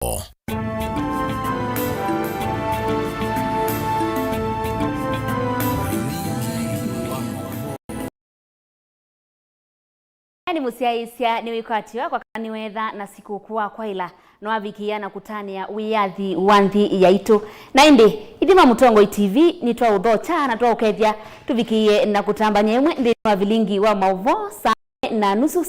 Ni musiaisia ni wikatiwa kwa kani wetha na siku kuwa kwa ila no avikia na kutania wiyathi wanthi ya itu na indi idima Mutongo TV ni twa udhocha na twa ukethia tuvikie na kutamba nyemwe ndi wa Vilingi wa Mauvoo 7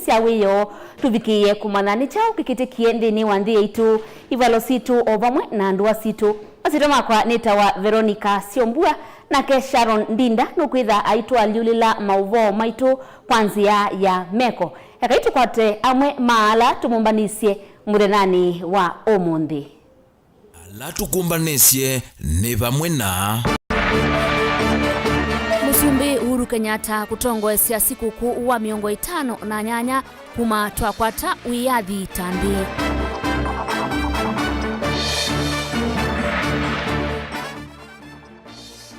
cia wiyo tuvikie kumanani chao kikitikie ndi ni wanthi ya itu ivalo situ ovamwe na ndua situ masito makwa nita wa Veronica Siombua na ke Sharon Ndinda nukwitha aitwa liulila Mauvoo maitu kwanzia ya meko yakaitu kwate amwe maala tumumbanisye murenani wa omundi ala tukumbanisye ni vamwe na Musumbi Uhuru Kenyatta kutongoesya sikukuu wa miongo 5 na nyanya kuma twakwata wiyathi tandi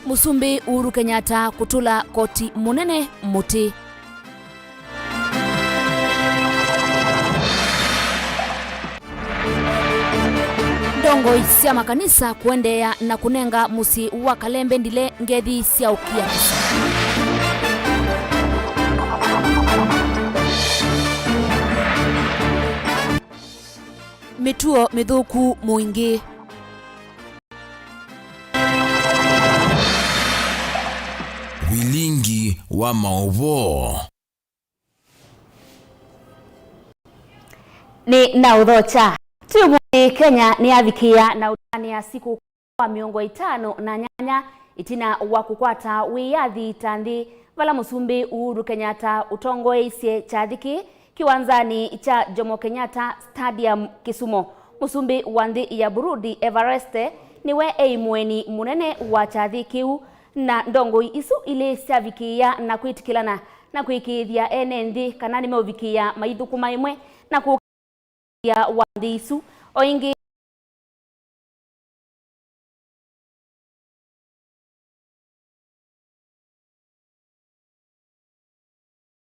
Musumbi Uhuru Kenyatta kutula koti munene muti ndongo cia makanisa kuendea na kunenga musi wa Kalembe ndile ngethi cia ukia mituo mithuku muingi Vilingi wa Mauvoo ni na udhocha Tumuni Kenya ni avikia na utania siku kwa miongo 5 na nyanya itina wa kukwata wiyathi tandi vala Musumbi Uhuru Kenyatta utongoesye chathiki kiwanzani cha Jomo Kenyatta Stadium Kisumo. Musumbi wanthi ya Burudi Evereste niwe eimweni munene wa chathikiu na ndongo isu ile siavikia na kwitikilana na kwikithia ene nthi kana nimeuvikia maithuku maimwe na ku ya wanthi isu oingi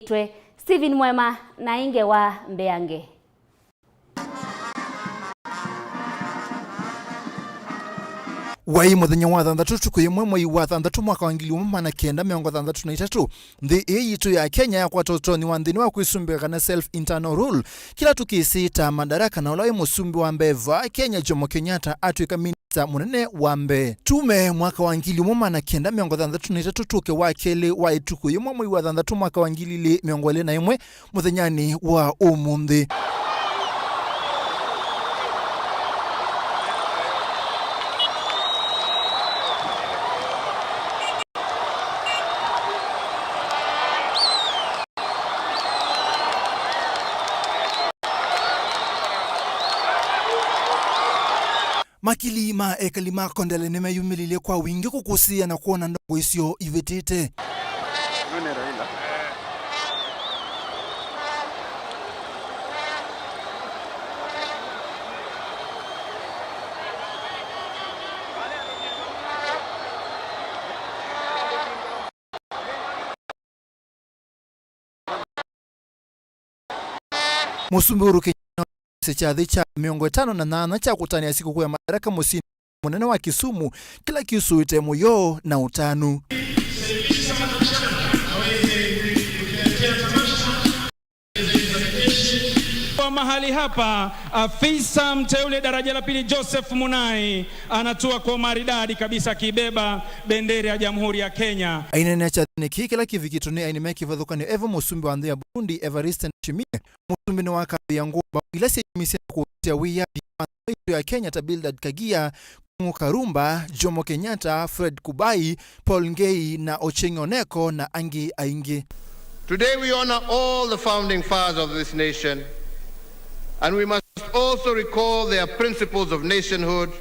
twe Steven Mwema na inge wa Mbeange Wai muthenya wa thanthatu tukuyimwe mwei wa thanthatu mwaka wa 1963 nthi yitu ya Kenya ya kwatotoni wa nthini wa kwisumbia kana self internal rule kila tukisita madaraka na ulai musumbi wa mbeva Kenya Jomo Kenyatta atuika minista munene wa mbe tume mwaka wa 1963 tuke wa kele wa itukuyimwe mwei wa thanthatu mwaka wa 2021 muthenyani wa umuthi makilima ekalima kondele nimeyumilile kwa wingi kukusia na kuona ndongo isio ivetete Musumbi Uhuru Kenyatta chathi cha miongo 5 na 8 cha kutania siku kwa madaraka musini munene wa Kisumu kila kisu itemu yo na utanu kwa mahali hapa afisa mteule daraja la pili Joseph Munai anatua kwa maridadi kabisa kibeba bendera ya Jamhuri ya Kenya aina na cha niki kila kivikituni aina meki vadhukani Evo Musumbi wa ya Burundi Evariste Nchimie Musumbi ni waka ya nguba ila si misia kutia wiya ya Kenya Tabildad Kagia Karumba Jomo Kenyatta Fred Kubai Paul Ngei na Ochengo Neko na Angi Aingi. Today we honor all the founding fathers of this nation, and we must also recall their principles of nationhood,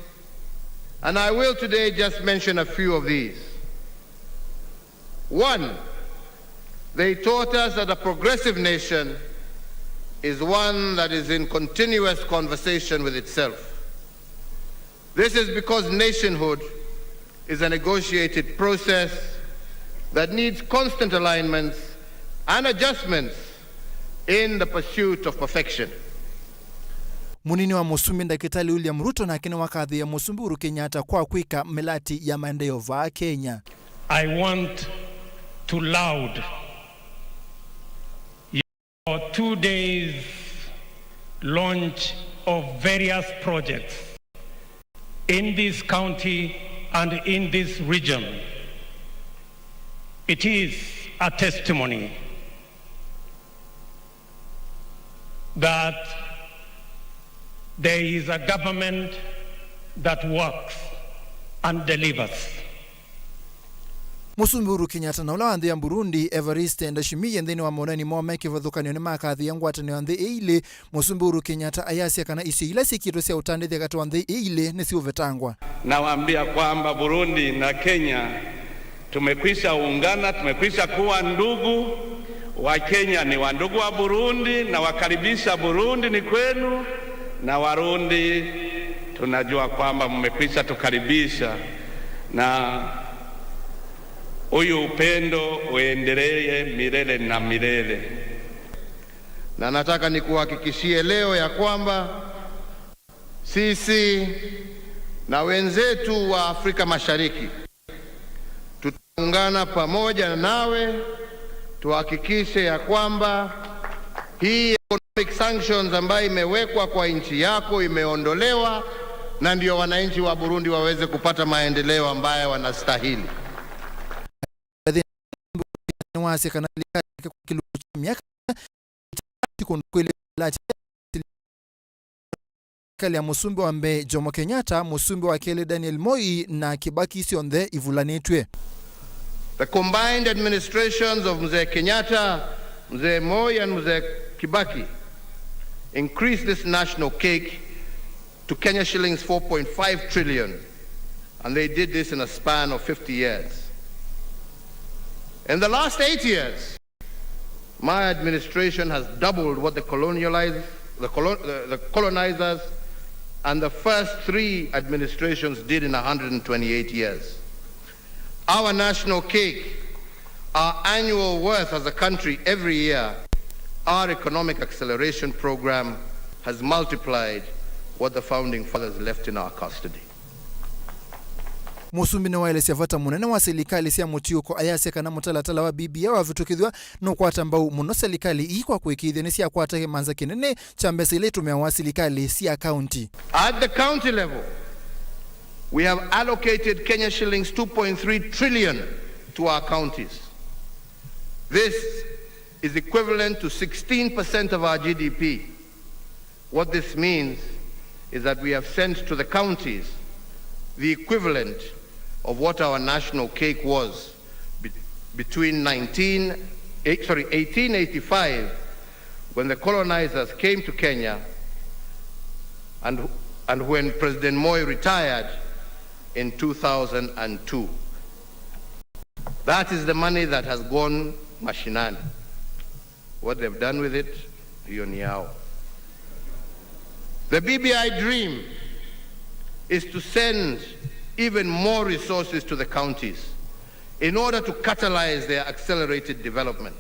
and I will today just mention a few of these. 1, they taught us that a progressive nation is one that is in continuous conversation with itself. This is because nationhood is a negotiated process that needs constant alignments and adjustments in the pursuit of perfection. Munini wa Musumbi Ndakitali William Ruto na kine wakadhi ya Musumbi Uhuru Kenyatta kwa kwika melati ya maendeleo va Kenya. I want to laud your 2 days launch of various projects in this county and in this region. It is a testimony that there is a government that works and delivers. Musumbi Uhuru Kenyatta na ula ya Burundi Evariste Ndayishimiye ndeni wa monani mwameke vadhukanio ni makathi ya ngwatani wa eile. Musumbi Uhuru Kenyatta ayasi kana isi ila sikiro sia utandethe kati wa eile nisi uvetangwa. Nawaambia kwamba Burundi na Kenya tumekwisha ungana, tumekwisha kuwa ndugu. Wa Kenya ni wa ndugu wa Burundi na wakaribisha Burundi ni kwenu, na Warundi tunajua kwamba mmekwisha tukaribisha, na huyu upendo uendelee milele na milele. Na nataka nikuhakikishie leo ya kwamba sisi na wenzetu wa Afrika Mashariki tutaungana pamoja nawe tuhakikishe ya kwamba hii economic sanctions ambayo imewekwa kwa nchi yako imeondolewa, na ndio wananchi wa Burundi waweze kupata maendeleo ambayo wanastahili. Kali ya Musumbi wa mbe Jomo Kenyatta, Musumbi wa kele Daniel Moi na Kibaki sionthe ivulanitwe. The combined administrations of Mzee Kenyatta, Mzee Moi and Mzee Kibaki increased this national cake to Kenya shillings 4.5 trillion, and they did this in a span of 50 years. In the last 8 years, my administration has doubled what the colonizers and the first 3 administrations did in 128 years. Our national cake, our annual worth as a country every year, our economic acceleration program has multiplied what the founding fathers left in our custody. Musumbi na waile siafata munene wa serikali sia mutiuko ayase kana mutalatala wa BBI wa vitukithwa no kwata mbau muno serikali ikwa kwikithia ni sia kwata manza kinene cha mbesa ile tumia wa serikali sia county. At the county level, we have allocated Kenya shillings 2.3 trillion to our counties. This is equivalent to 16% of our GDP. What this means is that we have sent to the counties the equivalent of what our national cake was between 1885, when the colonizers came to Kenya, and when President Moi retired in 2002. That is the money that has gone mashinani. What they've done with it, hiyo ni yao. The BBI dream is to send even more resources to the counties in order to catalyze their accelerated development.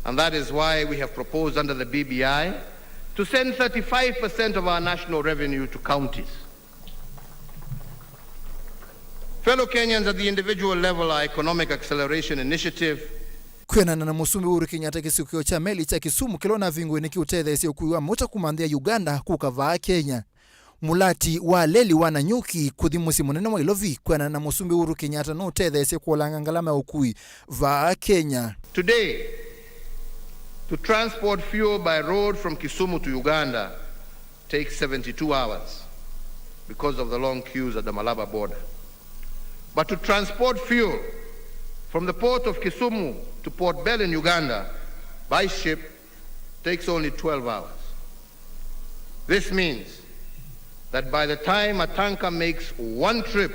And that is why we have proposed under the BBI to send 35% of our national revenue to counties. Fellow Kenyans, at the individual level, our economic acceleration initiative Kwenana na Musumbi Uhuru Kenyatta kisikio cha meli cha Kisumu kilona vingu ni kiutedha isio kuiwa mocha kumandia Uganda kukavaa Kenya. Mulati wa leli wana nyuki kuthimusi munene wa ilovi kwenana na Musumbi Uhuru Kenyatta no tedha isio kuolanga ngalama ukui vaa Kenya. Today, to transport fuel by road from Kisumu to Uganda takes 72 hours because of the long queues at the Malaba border. But to transport fuel from the port of Kisumu to Port Bell in Uganda by ship takes only 12 hours. This means that by the time a tanker makes one trip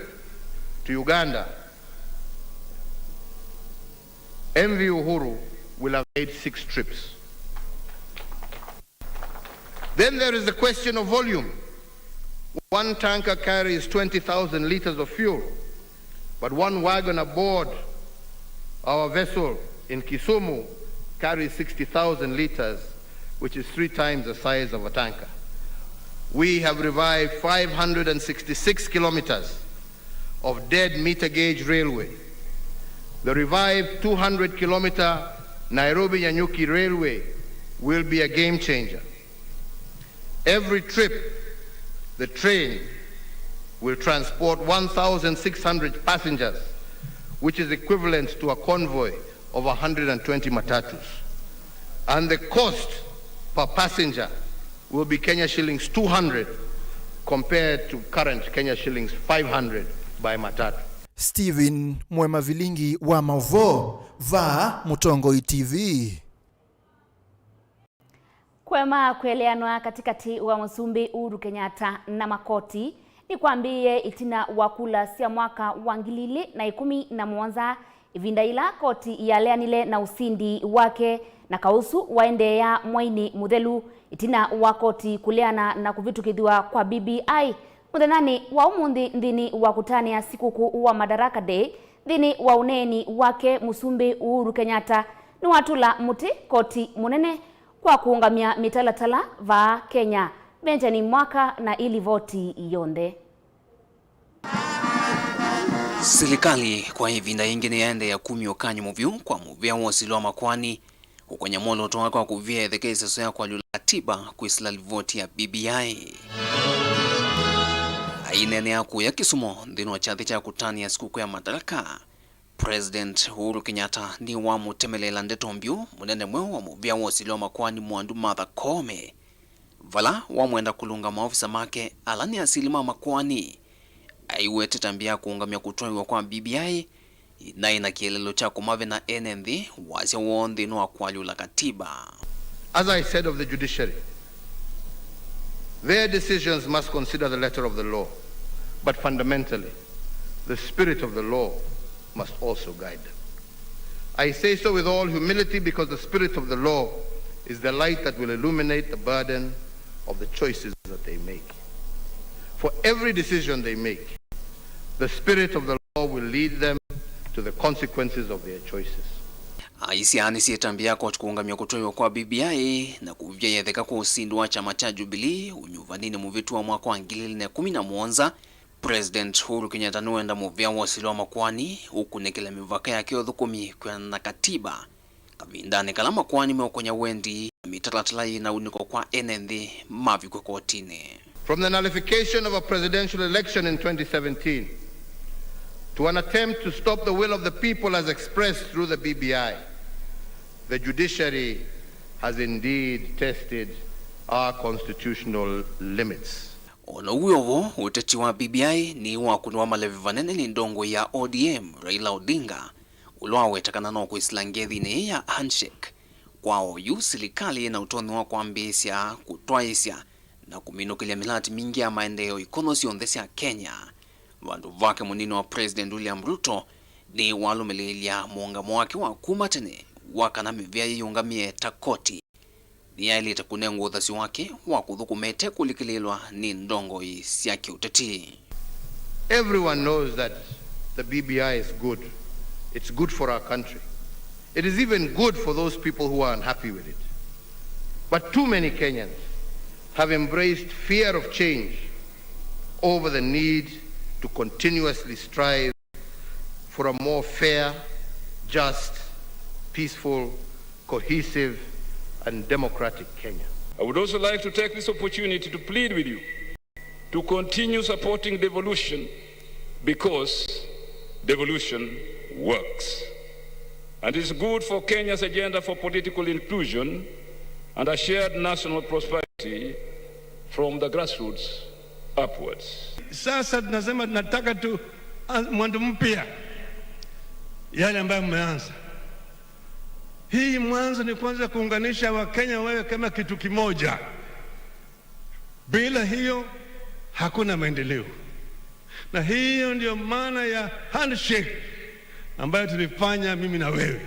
to Uganda, MV Uhuru will have made 6 trips. Then there is the question of volume. One tanker carries 20,000 liters of fuel, but one wagon aboard our vessel in Kisumu carries 60,000 liters, which is 3 times the size of a tanker. we have revived 566 kilometers of dead meter gauge railway. The revived 200-kilometer Nairobi-Nyanyuki railway will be a game changer. Every trip, the train will transport 1,600 passengers, which is equivalent to a convoy of 120 matatus. And the cost per passenger will be Kenya shillings 200 compared to current Kenya shillings 500 by matatu. Stephen Mwema Vilingi wa Mauvoo Mutongo TV. Kwema kueleanwa katikati wa Musumbi Uhuru Kenyatta na makoti ni kwambie itina wakula sia mwaka wa 2017 ivinda ila koti ya leanile na usindi wake na kausu waende ya mwaini muthelu itina wakoti kuleana na kuvitukithwa kwa BBI muthenani wa umundi nthini wa kutania sikuku wa Madaraka Day nthini wa uneni wake Musumbi Uhuru Kenyatta ni watula muti koti munene kwa kuungamia mitalatala va Kenya Benjamin Mwaka na ili voti yonde. Serikali kwa hivi na ingine yaende ya kumi okanyi muvyu kwa muvya wasilo makwani kukonya molo toa kwa kuvia edhekeza soya kwa lula katiba kuisla voti ya BBI. Ainene yaku ya Kisumo ndino wachathi cha kutani ya sikuku ya Madaraka. President Uhuru Kenyatta ni wa mutemelela ndeto mbyu munene mwe wa muvya wasilo makwani Mwandu Martha Koome. Vala wa mwenda kulunga maofisa make alani asilima makwani. Aiwete tambia kuungamia kutoiwa kwa BBI na ina kielelo cha kumave na NND wasya wondi no akwalula katiba. As I said of the judiciary, their decisions must consider the letter of the law, but fundamentally, the spirit of the law must also guide them. I say so with all humility because the spirit of the law is the light that will illuminate the burden of the choices that they make. For every decision they make, the spirit of the law will lead them to the consequences of their choices. Aisiani sietambia kwa kuungamia kutoiwa kwa BBI na kuvya yetheka kwa usindu wa chama cha Jubilee unyuvanini muvitu wa mwaka wa 2017 President Uhuru Kenyatta nuenda muvya wasilo makwani ukunekela mivaka yake othukumi kwa na katiba kavindane kala makwani meokonya wendi mitalatala na uniko kwa NND maviko kotine. From the nullification of a presidential election in 2017 to an attempt to stop the will of the people as expressed through the BBI, the judiciary has indeed tested our constitutional limits. Ono uyovo uteti wa BBI ni wakunwa malevi vanene ni ndongo ya ODM Raila Odinga ulwawe takana no kuislangethi ni ya handshake kwao yu serikali na utoni wa kuambisia kutwaisya na kuminukilia milati mingi ya maendeleo ikonosi ondhesi ya Kenya. Vandu vake munino wa President William Ruto ni walumelilia muungamo wake wa kumatene wakana mivya yungamie takoti ni yaili takunengu uthasi wake wa kuthukumete kulikililwa ni ndongo isi ya kiuteti. Everyone knows that the BBI is good. It's good for our country. It is even good for those people who are unhappy with it. But too many Kenyans have embraced fear of change over the need to continuously strive for a more fair, just, peaceful, cohesive, and democratic Kenya. I would also like to take this opportunity to plead with you to continue supporting devolution because devolution works. And it's good for Kenya's agenda for political inclusion and a shared national prosperity from the grassroots upwards. Sasa tunasema tunataka tu mwanzo mpya yale ambayo mmeanza. Hii mwanzo ni kwanza kuunganisha Wakenya wewe kama kitu kimoja. Bila hiyo hakuna maendeleo. Na hiyo ndio maana ya handshake ambayo tulifanya mimi na wewe.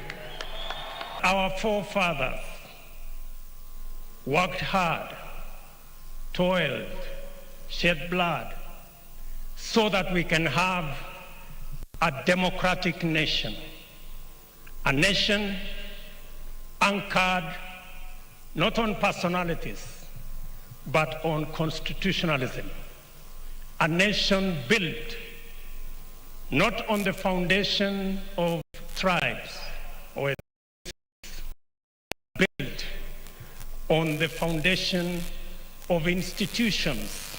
Our forefathers worked hard, toiled, shed blood so that we can have a democratic nation. A nation anchored not on personalities, but on constitutionalism. A nation built not on the foundation of tribes or built on the foundation of institutions,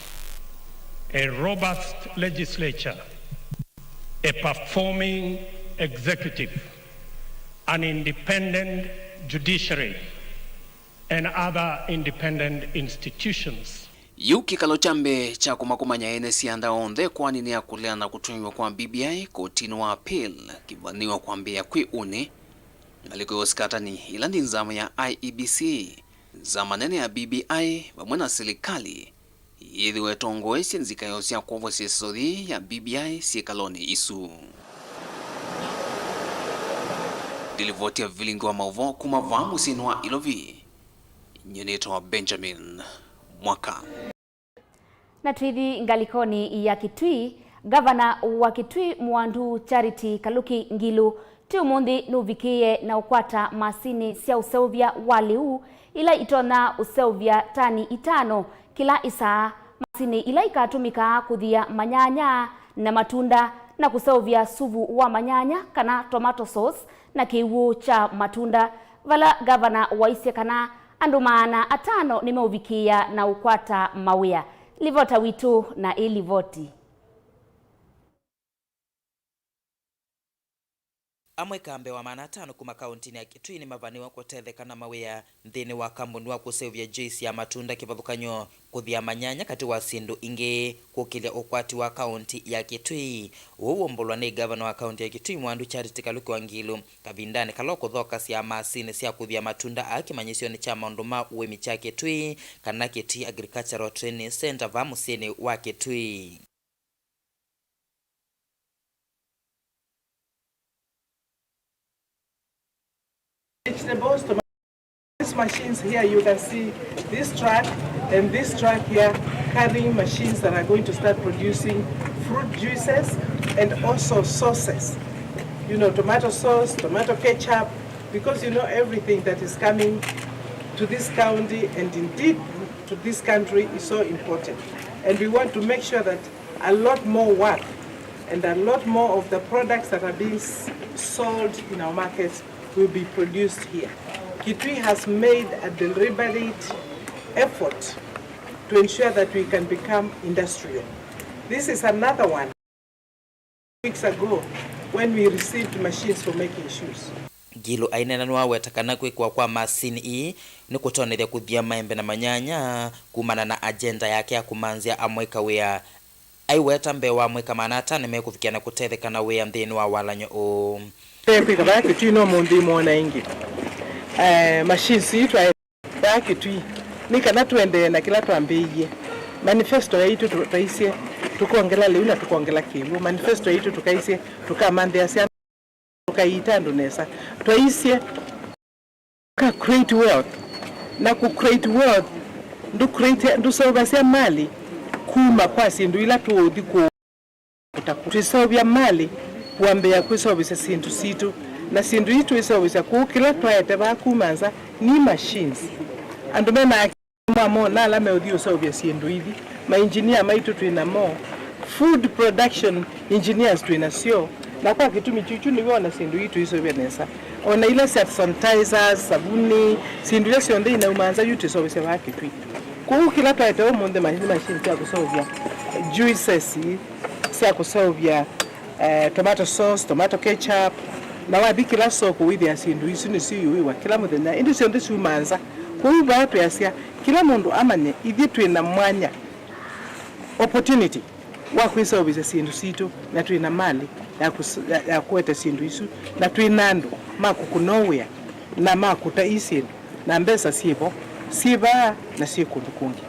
a robust legislature, a performing executive, an independent judiciary, and other independent institutions. Yukikalo chambe cha kumakumanya ene sianda onthe kwani ni akulea na kutumiwa kwa BBI kotini wa appeal kivaniwa kwa mbea kwi une ngaliko yosikatani ila ndi nzamu ya IEBC za manene ya BBI vamwe na serikali yithi wetongoesye nzika yosya kuovo siesothi ya BBI siekaloni isu. Dilivotia Vilingi wa Mauvoo kumava musini wa Ilovi nyeneto wa Benjamin Mwaka. Na tuithi ngalikoni ya Kitui, gavana wa Kitui Mwandu Charity Kaluki Ngilu ti umuthi nuvikie na ukwata masini cia useuvya waliu ila itona useuvya tani 5 kila isaa. Masini ila ikatumika kuthia manyanya na matunda na kuseuvya suvu wa manyanya kana tomato sauce na kiwu cha matunda. Vala gavana waisye kana andu maana 5 nimeuvikia na ukwata mawia. Livota witu na ilivoti. Amwe kambe wa maana 5 kuma kauntini ya Kitui ni mavaniwa kutetheka na mawia nthini wa kambuni wa kusevya juice ya matunda kivathukanyo kuthia manyanya kati wa sindu ingi kukilia ukwati wa kaunti ya Kitui. Uwombolwa ni gavana wa kaunti ya Kitui Mwandu Charity Kaluki wa Ngilu kavindani kaloko thoka cia masini cia kuthia matunda akimanyisio ni cha maundu ma uwemi cha Kitui kana Kitui Agricultural Training Center va musini wa Kitui. Vegetables, these machines here, you can see this truck and this truck here carrying machines that are going to start producing fruit juices and also sauces. You know, tomato sauce, tomato ketchup, because you know everything that is coming to this county and indeed to this country is so important. And we want to make sure that a lot more work and a lot more of the products that are being sold in our markets will be produced here. Kitui has made a deliberate effort to ensure that we can become industrial. This is another one. Weeks ago when we received machines for making shoes. Gilu ainena nwa wetakana kwa masini hii ni kutonethia kuthia maembe na manyanya kumana na agenda yake ya kumanzia amweka wea aiweta mbewa amweka maana 5 mekufikia na kutetheka na wea nthini wa walanyo o. Pika ba Kitui no mundi mona ingi. Machines itu ba Kitui ni kana tuende na kila twambiye. Manifesto yetu tutaisye tukongela leo na tukongela kilu. Manifesto yetu tukaisye tukamandea sia tukaita ndonesa. Twaisye ka create wealth. Na ku create wealth ndu sobasia mali kuma kwa sindu ila tuothi ku utakutisovya mali kuambia kwisobisa sindu situ na sindu itu isobisa kukila twaete bakumanza ni machines andume na mamo na la meudhi usobya sindu hivi ma engineer maitu twina mo food production engineers twina sio na kwa kitumi chuchu ni wona sindu itu isobya nesa ona ile sanitizers sabuni sindu ile sio ndina umanza yutu isobisa bakitwi kukila twaete omonde machines ya kusobya juices sia kusobya tomato sauce, tomato ketchup, na wabikila soko withi asindu isu ni siyo kila muthenya indi cio ndicu manza kuuba atu yasia kila mundu amanye ithi twina mwanya opportunity wa kwisobisa sindu situ na twina mali ya kueta sindu isu na twina andu makukunowea na makuta isindu na mbesa sibo siba na sikundu kungi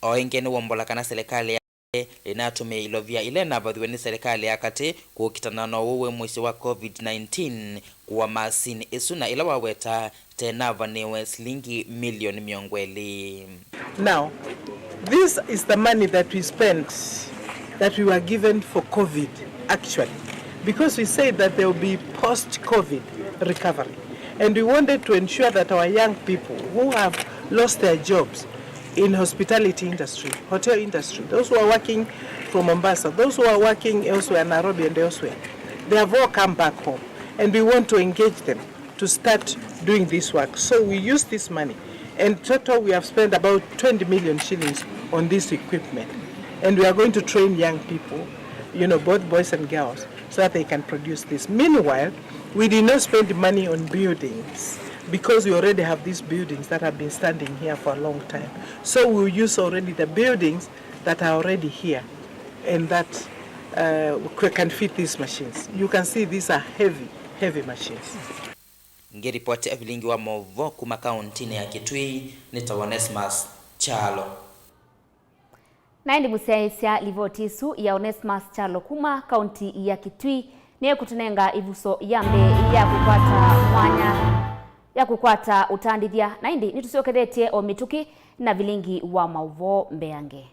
o ingene wombola kana serikali inatumia ilovia ile na badhiwe ni serikali ya kati kukitana na uwe mwisi wa COVID-19 kuwa masini isu na ila waweta tena vaniwe shilingi milioni miongweli. Now, this is the money that we spent, that we were given for COVID actually, because we said that there will be post-COVID recovery. And we wanted to ensure that our young people who have lost their jobs in hospitality industry, hotel industry, those who are working from Mombasa, those who are working elsewhere, Nairobi and elsewhere, they have all come back home, and we want to engage them to start doing this work. So we use this money, and total we have spent about 20 million shillings on this equipment, and we are going to train young people, you know, both boys and girls, so that they can produce this. Meanwhile, we did not spend money on buildings, because we already have these buildings that have been standing here for a long time. So we'll use already the buildings that are already here and that can fit these machines. You can see these are heavy machines. Ngiripoti ya Vilingi wa Mauvoo kuma kauntini ya Kitui ni Onesmus Chalo. Naindi musiaisia livotisu ya Onesmus Chalo kuma kaunti ya Kitui niye kutunenga ivuso yambe ya kukwata utandithia naindi nitusiokethetie o mituki na Vilingi wa Mauvoo mbeange.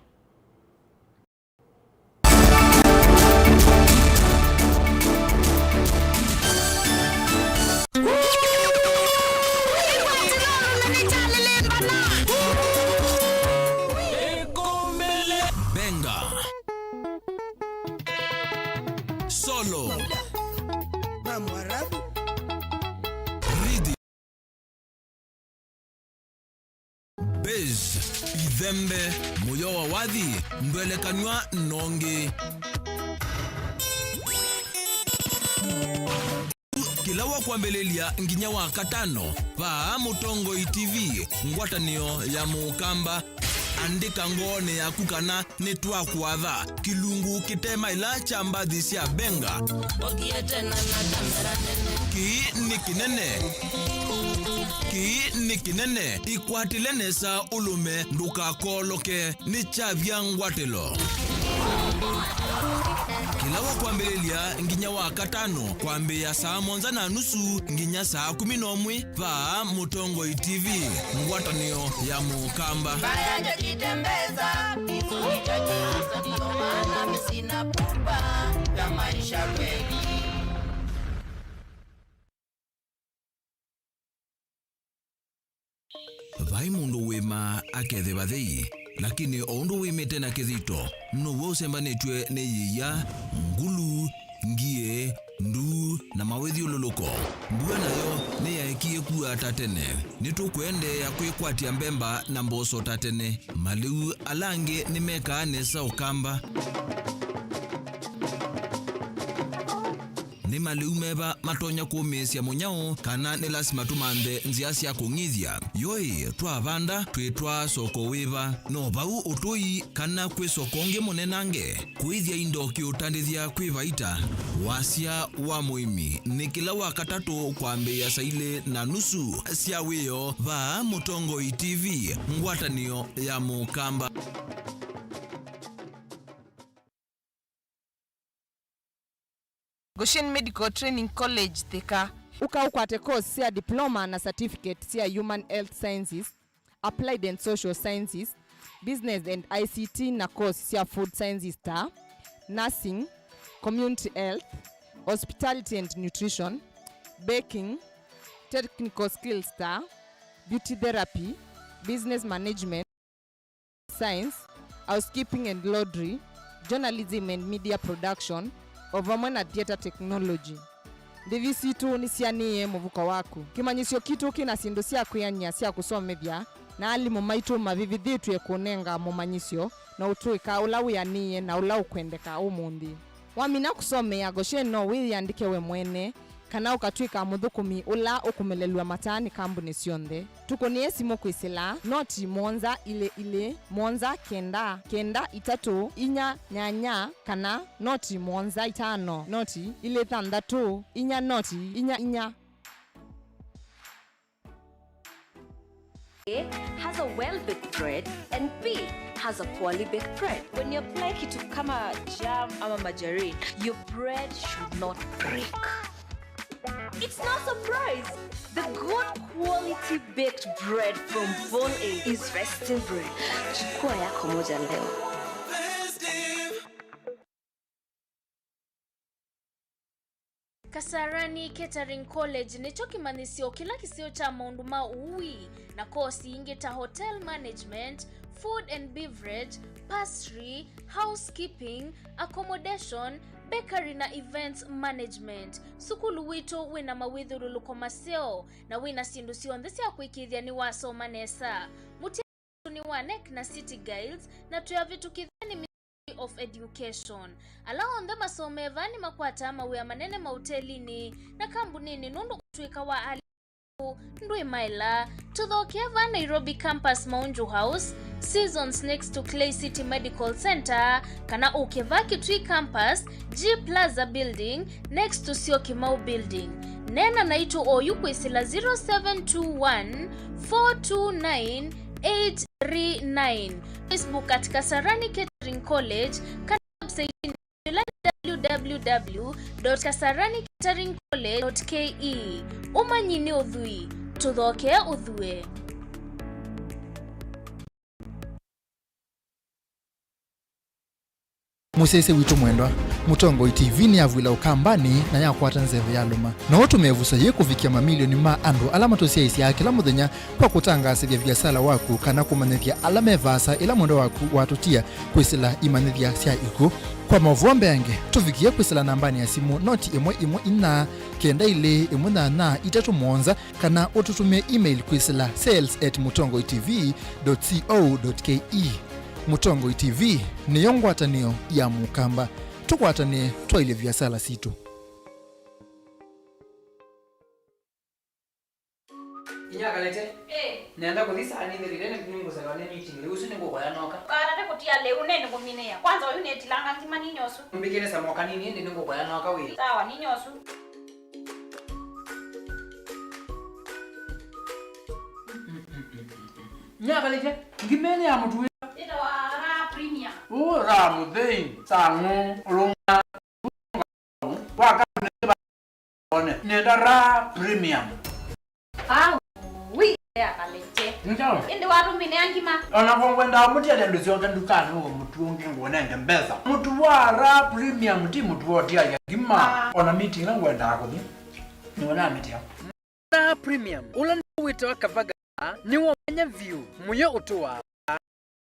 Benga Solo Ridi Bez Idhembe Muyo wa wadhi Mbelekanywa nonge Kila wakwambelelia nginya wa katano pa Mutongo TV ngwatanio ya Mukamba andika ngone ya kukana netwa kuadha kilungu kitema ila chambathi cia Benga ki ni kinene ikwatile nesa ulume nduka koloke ni chavya ngwatelo kila wakwambelelia nginya wa katano kwambia saa monza na nusu nginya saa 11 pa Mutongo TV ngwatanio ya Mukamba Bayanja jitembeza izoichajiza ndio maana misina pupa ya maisha kweli. Vai mundu wema akethe bathei lakini oundu wimete na kithito no wosemba netwe ne yiya ngulu ngie ndu na mawethi ululuko mbua nayo ne yaekie kuwa tatene nitukwende ya kwikwatia mbemba na mboso tatene maliu alange nimeka nesa ukamba ni maliu meba matonya kumesia munyao kana ni lasima tumande nzia cia kungithia yoi twavanda twitwa soko wiva no bau utoi kana kwi sokonge munenange kuithia indo kiutandithia kwivaita wasia wa muimi ni kila wakatatu kwambia saile na nusu cia wiyo va Mutongo TV ngwatanio ya Mukamba. Goshen Medical Training College Thika. Ukwate course cia diploma na certificate cia Human Health Sciences, Applied and Social Sciences, Business and ICT na course cia Food Sciences Nursing, Community Health, Hospitality and Nutrition, Baking, Technical Skills Beauty Therapy, Business Management, Science, Housekeeping and Laundry, Journalism and Media Production, Ovamana Theater Technology. Ndivisi tu ni sianie muvuko waku. Kimanyisio kitu kina sindu cia kuyania cia kusomethia na alimu maitu mavividhitu kunenga mumanyisio na utuika ula uyanie na ula ukwendeka umundi. Wamina kusomea Goshen no wiyandike we mwene kana ukatwika muthukumi ula ukumelelwa matani kambuni cionthe. Tukonie simu kwisila noti monza ile monza kenda itatu inya nyanya kana noti monza itano noti ile thandatu inya noti inya. A has a well-baked bread and B has a poorly baked bread. When you apply kitu kama jam ama margarine, your bread should not break. It's no surprise. The good quality baked bread from Von A is festive bread. Chukua yako moja leo. Kasarani Catering College nicho kimanisio kila kisio cha maundu maui na kosi ingi ta hotel management, food and beverage, pastry, housekeeping, accommodation, bakery na events management. Sukulu wito wina mawithuru lukomaseo na wina sindu siondhesi ya kuikithia ni waso manesa. Mutia ni wanek na city guides na tuya vitu kithani of education. Ala ondhe masome vani makwata mawe ya manene mahotelini na kambunini nundu kutuika wa ali ndui maila tuthokeva Nairobi campus Maunju House, Seasons next to Clay City Medical Center, kana ukeva Kitui campus G Plaza building next to Syokimau building. Nena na itu oyu kwisila 0721 429 839. Facebook katika Kasarani Catering College, kana website www.kasaranicateringcollege.ke. Umanyini udhui, tuthoke udhue. Musese witu mwendwa Mutongo TV ni avwila ukambani na yakwata nzeve ya luma na otumevusa ye kuvikia mamilioni ma andu alama tosia isi ya kila muthenya kwa kutangasa vya biasala waku kana kumanethia alama evasa ila mwendo waku watutia kwisila imanethia sia iku kwa Mauvoo yange tuvikia kwisila nambani ya simu noti imwe ina kenda ile imwe na itatu mwonza kana otutumia email kwisila sales@mutongotv.co.ke. Mutongo TV ni yongwatanio ya mukamba tukwatane twaile biasala situ. Inyakalete nenda kuthisa ni thirire ni kungo sagane meeting leo sine ngo yanoka karate kutia leo nene kuminea kwanza uyu netilanga ngima ninyosu mbikene samoka nini ndi ngo yanoka we sawa ninyosu Nyakalete ngimene ya mtu ita wa premium ramu dei sangu lunga waka one nenda ra premium wi ya kalete indi watu minea ngima ona kwenda mutia ndo sionga ndukani ngo mtu ungi ngone ngembeza mtu wa ra premium ndi mtu wotia ya ngima ona meeting ngwenda ko ni wana meeting ra premium ula wito akavaga ni wanya view muyo utuwa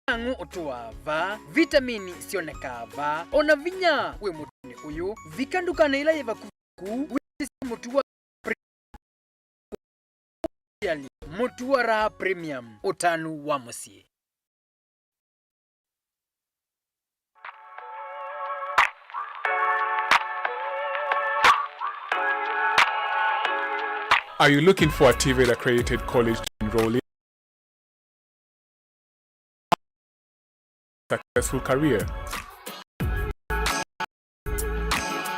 angu utuwa va vitamini sionekava ona vinya we mutuni uyu vikandukana ila yeva kuku wisi mutuwa mutuwa raha premium utanu wa musie. Are you looking for a TVET accredited college to enroll in? Successful career.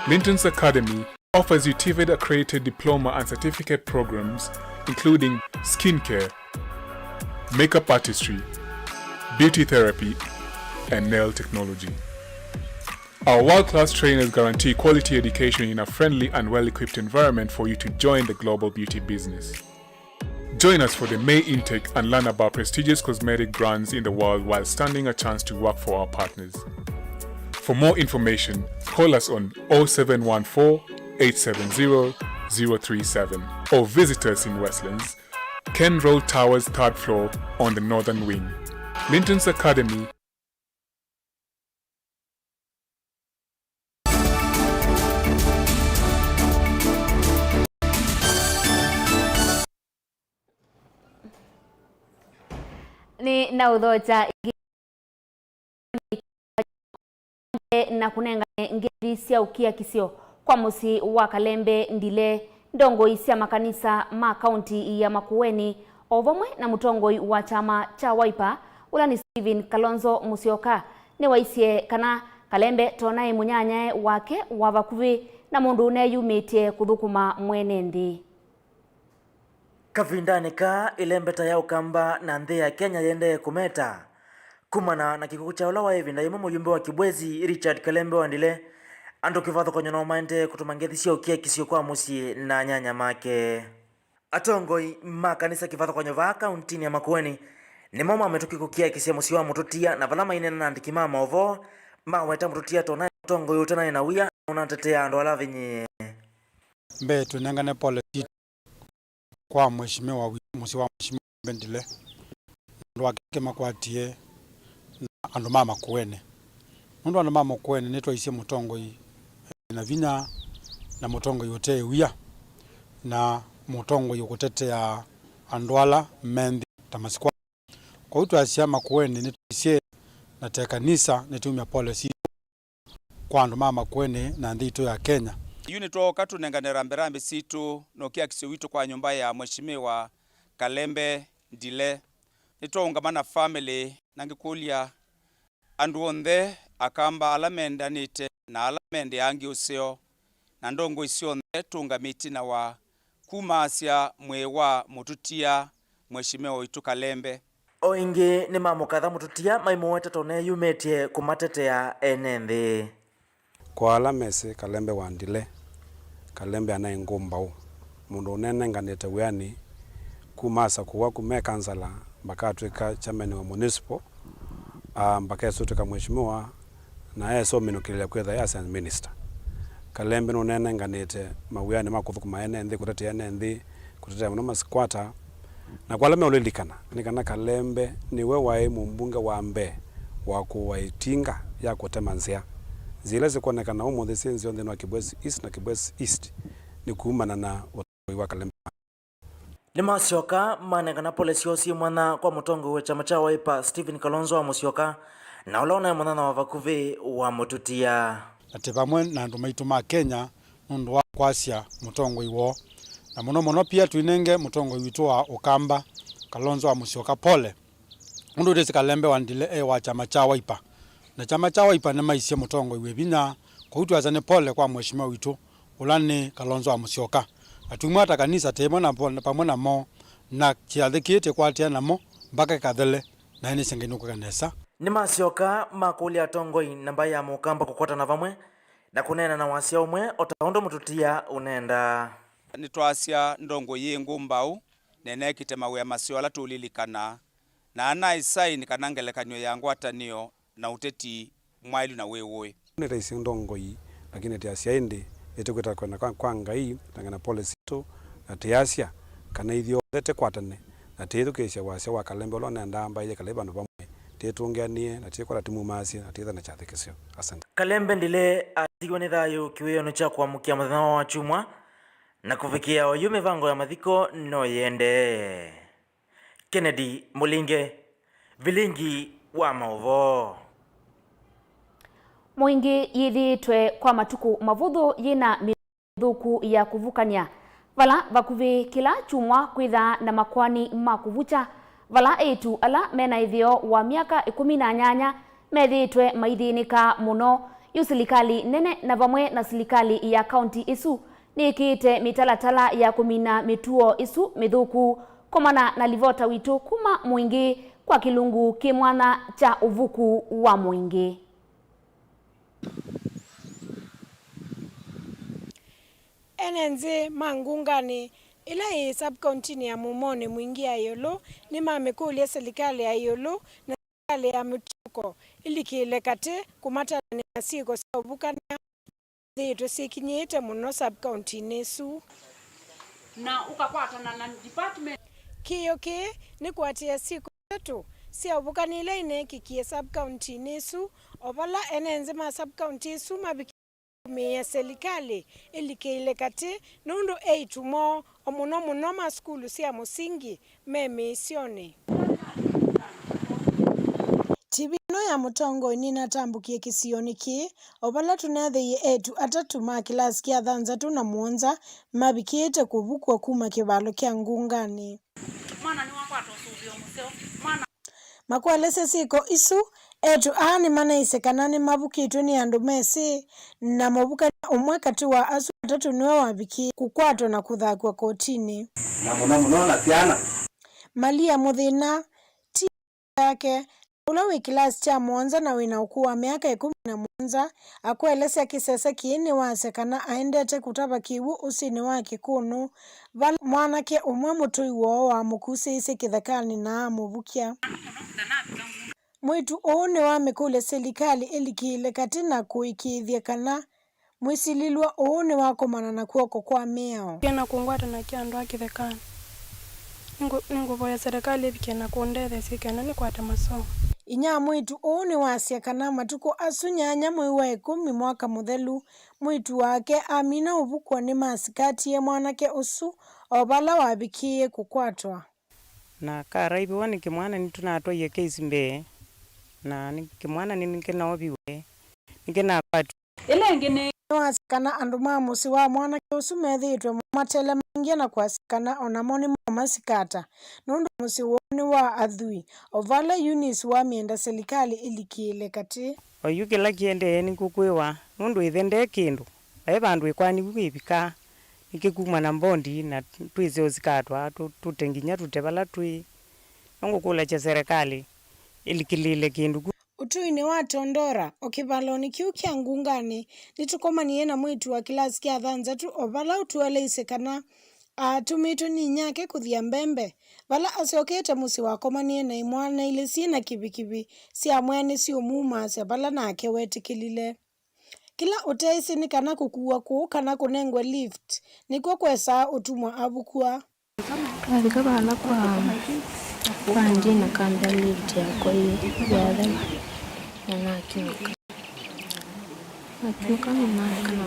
Linton's Academy offers you TVET accredited diploma and certificate programs including skincare, makeup artistry, beauty therapy, and nail technology. Our world-class trainers guarantee quality education in a friendly and well-equipped environment for you to join the global beauty business. Join us for the May intake and learn about prestigious cosmetic brands in the world while standing a chance to work for our partners. For more information, call us on 0714 870 037 or visit us in Westlands, Ken Road Towers 3rd floor on the northern wing. Linton's Academy. Ni na udhoja na kunenga ngezi cia ukia kisio kwa musi wa Kalembe ndile ndongoi cia makanisa ma kaunti ya Makueni ovamwe na mutongoi wa chama cha Wiper ula ni Stephen Kalonzo Musyoka ni waisie kana Kalembe tonae munyanyae wake wa vakuvi na mundu uneyumitie kuthukuma mwenendi kavindaneka ilembeta ya ukamba na nthi ya Kenya yende kumeta kumana na kikuku cha ulawa hivi ndayemo mujumbe wa Kibwezi Richard Kalembe wandile ando kivatho konyo no maende kutumangethi cia ukia kisio kwa musie na nyanya make atongoi makanisa kivatho konyo va kaunti ya Makueni ni mama ametukikukia kisia musie wa mututia na vala maine na ndiki mama ovo maweta mututia tona atongoi utana na wia unatetea ando ala vinyi mbe tunengane policy kwa mheshimiwa musi wa mheshimiwa Ndile ndo akike makwatie na andu mama kuene ndo andu mama kuene nitwa ise mutongo na vinya na mutongo yote wia na mutongo yokutetea andwala mendi tamasikwa kwa utu asiama kuene nitwa ise na tekanisa nitumia policy kwa andu mama kuene na ndito ya Kenya. Unito katu nenganera mberambe situ nokia kisiwito kwa nyumba ya mheshimiwa Kalembe Ndile nitoungamana family nangikulia andu onthe akamba alamenda nite na alamende yangi usio na ndongo isio nthe tungamiti na wa kumasya mwewa mututia mheshimiwa witu Kalembe oingi ni mamukatha mututia maimuwete tone yumetie kumatetea enenthi kwa alamese Kalembe wa Ndile Kalembe anaye ngumbau mundu unenenganite wiani kumasa kuwa kume kansala mpaka atwika chairman wa municipal mpaka esutuka mheshimiwa na eso minukilile kwetha ya as minister. Kalembe nunenenganite mawiani makuthukuma enenthi kutetea enenthi kutetea muno masikwata na kwa lame ulilikana nikana Kalembe niwe wae mumbunge wa mbe wa kuwaitinga ya kutema nzia zile zikuonekana umuthi sinzi onthini wa Kibwezi East na Kibwezi East ni kuumana na utoi wa Kalembe. Ni masioka manengana polisi osi mwana kwa mutongo wa chama cha Wiper Stephen Kalonzo wa musioka na ulona mwana na wavakuvi wa mututia ati pamwe na andu maitu ma Kenya nundu wa kwasya mutongo iwo na muno pia tuinenge mutongo witu wa Ukamba Kalonzo wa musioka pole nundu desi Kalembe wa Ndile wa chama cha Wiper na chama cha Wiper ni maisye mutongo iwe binya kwa utu azane pole kwa mheshimiwa witu ulani Kalonzo wa musioka atumwata kanisa temo na pamwe na mo na kiathikite kwatia namo mpaka kathele na ini sengenuka kanesa ni masioka makulia tongoi namba ya mukamba kukota na vamwe na kunena na wasia umwe otaundo mututia unenda nitwasya ndongo yengu mbau nenekite mawe masiola tulilikana na ana isaini kanangelekanyo yangu atanio na uteti mwailu na wewe ni raisi ndongo yi lakini tiasia indi itukwita kwa ngai tangana policy tu na tiasia kana ithio thete kwatane na tithukisya wasia wa Kalembe lo nenda amba ile Kalembe no pamwe titungianie na tikora timu masi na titha na chathikisyo. Asante. Kalembe Ndile atigwo ni thayu kiwiono cha kuamukia muthenya wa chumwa na kufikia oyu mivango ya mathiko no yende. Kennedy Mulinge, Vilingi wa Mauvoo. Mwingi yithitwe kwa matuku mavuthu yina mithuku ya kuvukania vala vakuvi kila chumwa kwitha na makwani ma kuvucha vala etu ala mena ithio wa miaka 18 methitwe maithinika muno yu silikali nene na vamwe na silikali ya kaunti isu nikite mitalatala ya kumina mituo isu mithuku komana na livota witu kuma Mwingi kwa kilungu kimwana cha uvuku wa Mwingi. Enenze mangungani ila hii subcounty ya Mumone Mwingi ya Yolo ni mamekulia serikali ya Yolo na serikali ya Mtuko ili kilekate kumata na siko sabukana zetu sikinyete muno subcounty nesu na ukakwatana na department kiyoke ni kwatia siku tatu sia bukani ile ine kikie subcounty nesu obala enenze ma subcounty su mabiki ya serikali ili kilekate nundo 8 mo omuno ma skulu sia musingi memisione Tibino ya mutongo ni natambukie kisioni ki obala tunathe etu atatu ma kilasi kia thanzatu na muonza mabikite kuvukwa kuma kibalo kia ngungani mwana ni wakwato suvyo museo mwana makwalese siko isu etu ani mana isekanani mabukitwe ni andu mesi na mabuka umwe kati wa asu atatu niwe wabiki kukwato na kuthakwa kotini na muno na tiana Malia muthina ti yake ula wi kilasi cha muonza na wina ukuwa miaka 17 akwelesya kisese kiini wasekana aendete kutaba kiwu usini wa kikunu vala mwanake umwe mutui woo wa mukusi isi kithekani na mubukia mwitu uu ni wa mikule serikali ilikile katina kuikithia kana mwisililwa uu ni wakomana na kuoko kwa miao kena kungwata na kiandu akithekana ninguvo ya serikali vikena kundethe sikena ni kwata masomo inya mwitu uu ni wasiekana matuku asu nyanya mwei wa 10 mwaka muthelu mwitu wake Amina uvukwa ni masikatie mwanake usu ovala wabikie kukwatwa na karaibiwa ni kimwana nitunatwaie case mbe na ni kimwana ni nikinaobiwe nikinakwatwa ile ngine wasikana andu ma musi wa mwanake usu methitwe matele maingi na kwasikana onamo ni masikata nundu musi woni wa athui ovala Eunice wa mienda serikali ilikile kati oyu kila kiende ni kukwiwa nundu ithende kindu ai bandu ikwani wibika ikikuma na mbondi na twize usikatwa tutenginya tutebala twi ngukula cha serikali ilikilile kindu utuini wa Tondora okivaloni kiu kia ngungani nitukomanie na mwitu wa kilasi kia thanzatu ovala utuele isekana atumitu ni nyake kuthia mbembe vala asiokete musi wakomanie na imwana ile sina kibikibi sia mwene si umuma sia vala nake wetikilile kila uteisi ni kana kukua kuu kana kunengwe lift nikuwa kwesa utumwa abukua kalika bala kwa njina kanda lift ya kwa yada na akiuka mmanakana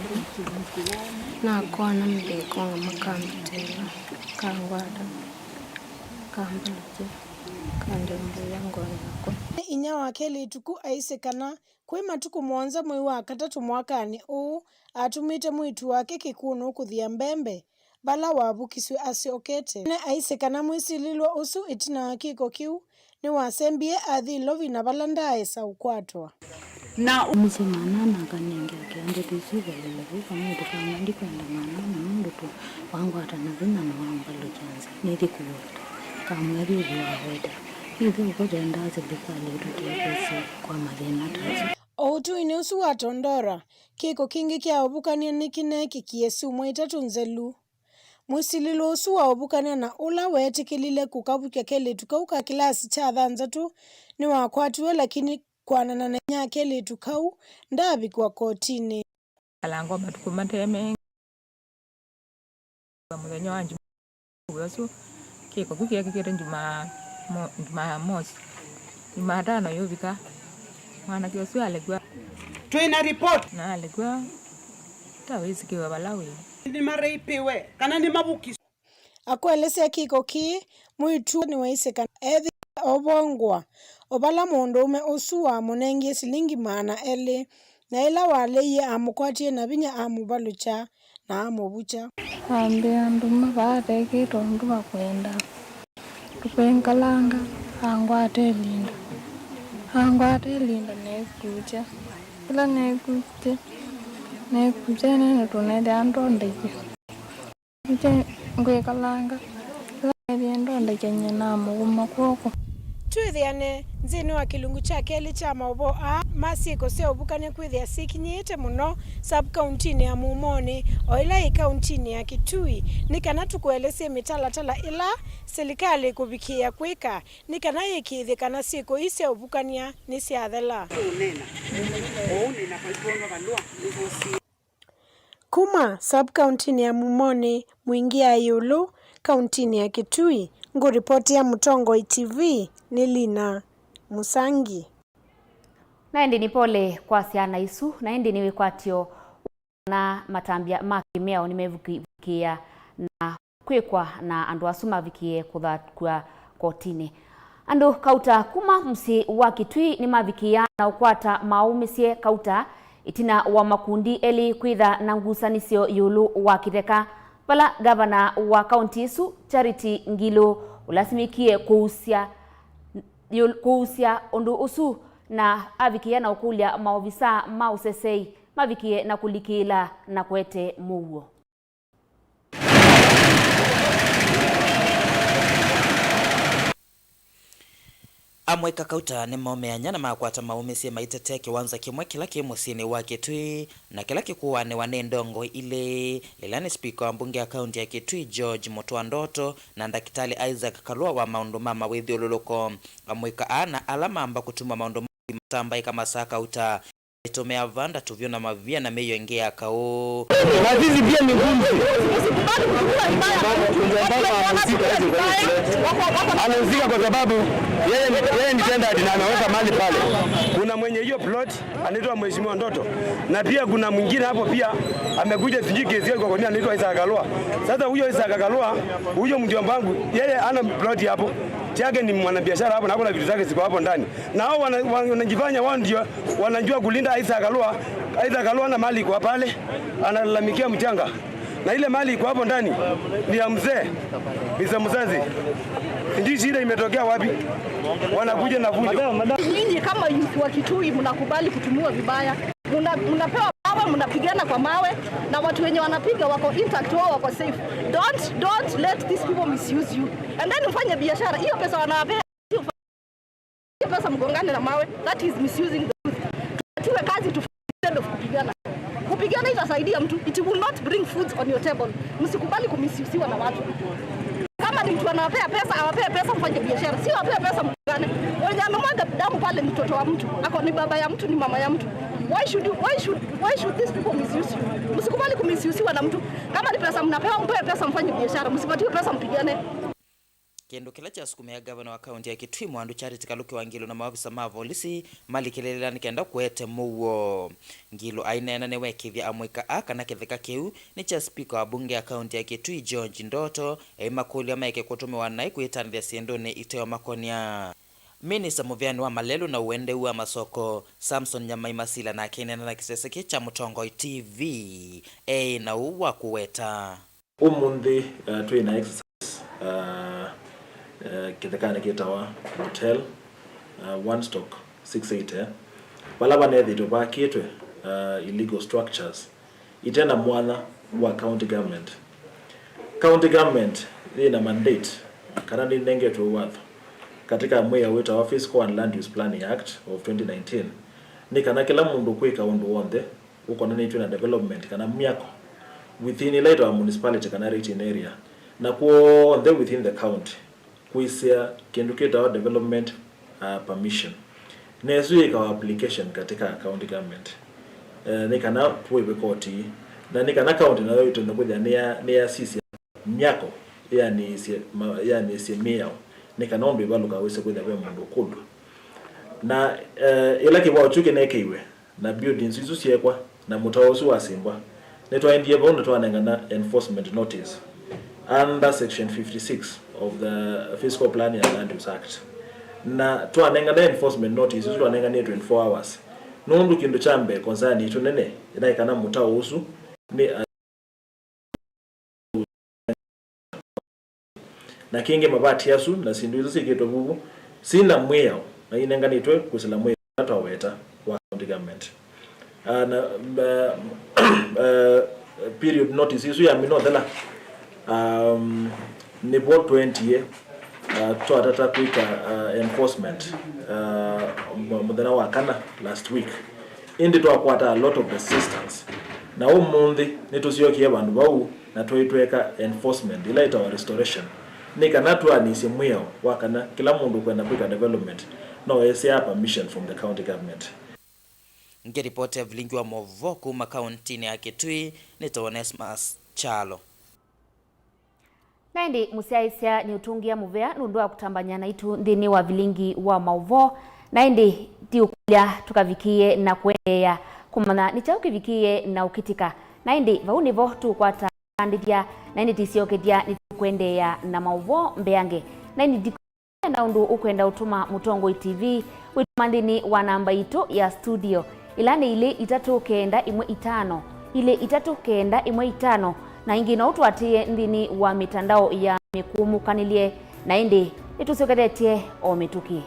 na kona mbeko nga makambitela kangwada kambalije kandembuya ngwanako inya wake lituku aisekana kwi matuku mwonza mwei wa katatu mwakani uu atumite mwitu wake kikunu kuthia mbembe bala wabukiswe asiokete ne aisekana mwisililwa usu itina wa kiko kiu ni wasembie athi lovi na bala ndaesa ukwatwa na msemana na kanenge akende tisiva lele pamoja kama ndiko ndamana na mundu tu wangu atanavina na wangu alochanza nidi kuwota kama yari waweda nidi ukojenda serikali tutepesi kwa madena tazo outu ini usu wa Tondora kiko kingi kia obukania nikineki kiesu mwitatu nzelu mwisililo usu wa obukania na ula wetikilile kukabukia kele tukauka kilasi cha thanzatu ni wakwatiwe lakini kwanana na nyake litukau ndabi kwa kotini alangwa batuku mateme muthenya wa Jumatatu kiko kukia kikere njuma mosi Jumatano yubika mwana kiosu alegwa twina report na alegwa tawezi kiwa balawi ni mareipiwe kana ni mabuki akwelesea kiko ki mwitu ni waiseka ethi obongwa obala mundu ume usu wa munengie silingi maana eli na ila waleiye amukwatie na binya amubalucha na amubucha ambe andu mabate kito ndu bakwenda tukwenkalanga angwate linda nekucha ila nekucha nene tunede andondeje nje ngwekalanga ila ndondeje nyina muguma kwoko twithiane nzini wa kilungu cha keli cha Mauvoo a masiko sio obukane kwithia sikinyite muno sub county ya Mumoni o ila i county ya Kitui nikana tukuelesie mitalatala ila serikali kubikia kwika nikana ikithikana siko ise obukania ni siathela kuma sub county ya Mumoni mwingia yulu county ya Kitui nguripoti ya Mutongo TV ni Lina Musangi naendi ni pole kwa siana isu naendi ni wikwatio na matambia makimeo nimevukia na kwekwa na andu asuma vikie kwa kotini andu kauta kuma msi wa Kitui ni mavikia na ukwata maumisie kauta itina wa makundi eli kwitha na ngusanisio yulu wa Kitheka pala gavana wa kaunti isu Charity Ngilu ulasimikie kuhusia undu usu na avikia na ukulia maovisa mausesei mavikie na kulikila na kwete muwo amwe kakauta ni momeanya na makwata maumisie maitete kiwanza kimwe kila kimusini wa Kitui na kila kikuwane wane ndongo ile lilani speaker wa mbunge ya kaunti ya Kitui George Mutwandoto na ndakitali Isaac Kalua wa maundu mama wethi ululuko amweka ana alama amba kutuma maundu matamba kama saa kauta itomea vanda tuvyo na mavia na meyo ngea kao. Mazizi pia ni ngumu. Anahusika kwa sababu yeye ni tender na anaweka mali pale. Kuna mwenye hiyo plot anaitwa Mheshimiwa Ndoto. Na pia kuna mwingine hapo pia amekuja sijui kesi yake kwa nini anaitwa Isaac Galua. Sasa huyo Isaac Galua, huyo mjomba wangu, yeye ana plot hapo. Chake ni mwanabiashara hapo na kuna vitu zake ziko hapo ndani. Na hao wanajifanya wao ndio wanajua kulinda Isaac Galua. Isaac Galua na mali iko pale, analalamikia mchanga. Na ile mali iko hapo ndani ni ya mzee. Bisa mzazi. Ndio shida imetokea wapi? Wanakuja na vujo. Nyinyi kama yuko wa Kitui mnakubali kutumiwa vibaya. Mnapewa mawe, mnapigana kwa mawe na watu wenye wanapiga wako intact, wao wako safe. Don't let these people misuse you. And then mfanye biashara. Hiyo pesa wanawapea. Hiyo pesa mgongane na mawe. That is misusing the youth. Tuwe kazi tufanye kupigana. Kupigana itasaidia mtu. It will not bring food on your table. Msikubali kumisusiwa na watu. Kama ni mtu anawapea pesa, awapea pesa mfanye biashara. Si awapea pesa mgongane. Wenye anamwaga damu pale ni mtoto wa mtu. Ako ni baba ya mtu, ni mama ya mtu. Why should these people misuse you? Msikubali kumisusiwa na mtu. Kama ni pesa mnapewa, mpe pesa mfanye biashara. Msipatiwe pesa mpigane. Kendo kila cha sukumia gavana wa kaunti ya Kitui Mwandu Charity Kaluki Wangilo na maafisa mavolisi mali kelele nikenda kuete muwo ngilo aina ne wekithia amwika aka na kitheka kiu ni cha speaker wa bunge ya kaunti ya Kitui George Ndoto makuli amaike kutumiwa nai kuitanithia siendone iteo makonia. Minista Muvyani wa Malelu na uende wa masoko Samson Nyamai Masila na kenena na kiseseke cha Mutongo TV na uwa kuweta umundi twina exercise kithekane kitawa hotel 1 stock 68 balaba nethi bakitwe illegal structures itena mwana wa county government ina mandate kana ni nengetwe watho katika mwea weta wa Fiscal and Land Use Planning Act of 2019 ni kana kila mundu kwika undu wonde uko na nitu na development kana miako within ile wa municipality kana rating area na ko the within the county kuisia kinduketa wa development permission nezu ikawa application katika county government ni kana tuwe koti na ni kana county na yote ndokuja ni ya sisi miako yani semia ni kana ombe baluka wese kwenda kwa mundu kudu na ila kiwa chuke na kiwe na buildings izo siekwa na mutawosu wasimbwa netwa ndie bondo twanengana enforcement notice under section 56 of the Fiscal Planning and Land Use Act na twanengana enforcement notice izo twanengana 24 hours nundu kindu chambe concern itu nene ina kana mutawosu ni na kinge mabati yasu na sindu izo siketwa bubu sina mweo na inenganitwe kusila mweo ataweta wa county government na period notice isu ya minodela ni bo 20 ye to atata kwika enforcement mudana wa kana last week indi to akwata a lot of assistance na umundi nitusiyokie bandu bau na toitweka enforcement ila itawa restoration nika natwa ni semweo wakana kila mundu kwenda kwika development no ese permission from the county government. Ngiripoti ya Vilingi wa Mauvoo kuma kaunti ya Kitui Onesmus Chalo. Naindi musiaisia ni utungia muvea nundu wa kutambanya na itu ndini wa Vilingi wa Mauvoo naindi tiukulia tukavikie na kuendea kumana ni chao kivikie na ukitika naindi vaunivo tukwata kandidia naindi tisiokedia ni kuendea na Mauvoo mbeange naindi na undu ukwenda utuma Mutongo TV witumandini wa namba ito ya studio ilani ile 395 ile 395 na ingino utwatie ndini wa mitandao ya mikumukanile na indi itusoketetie o mituki.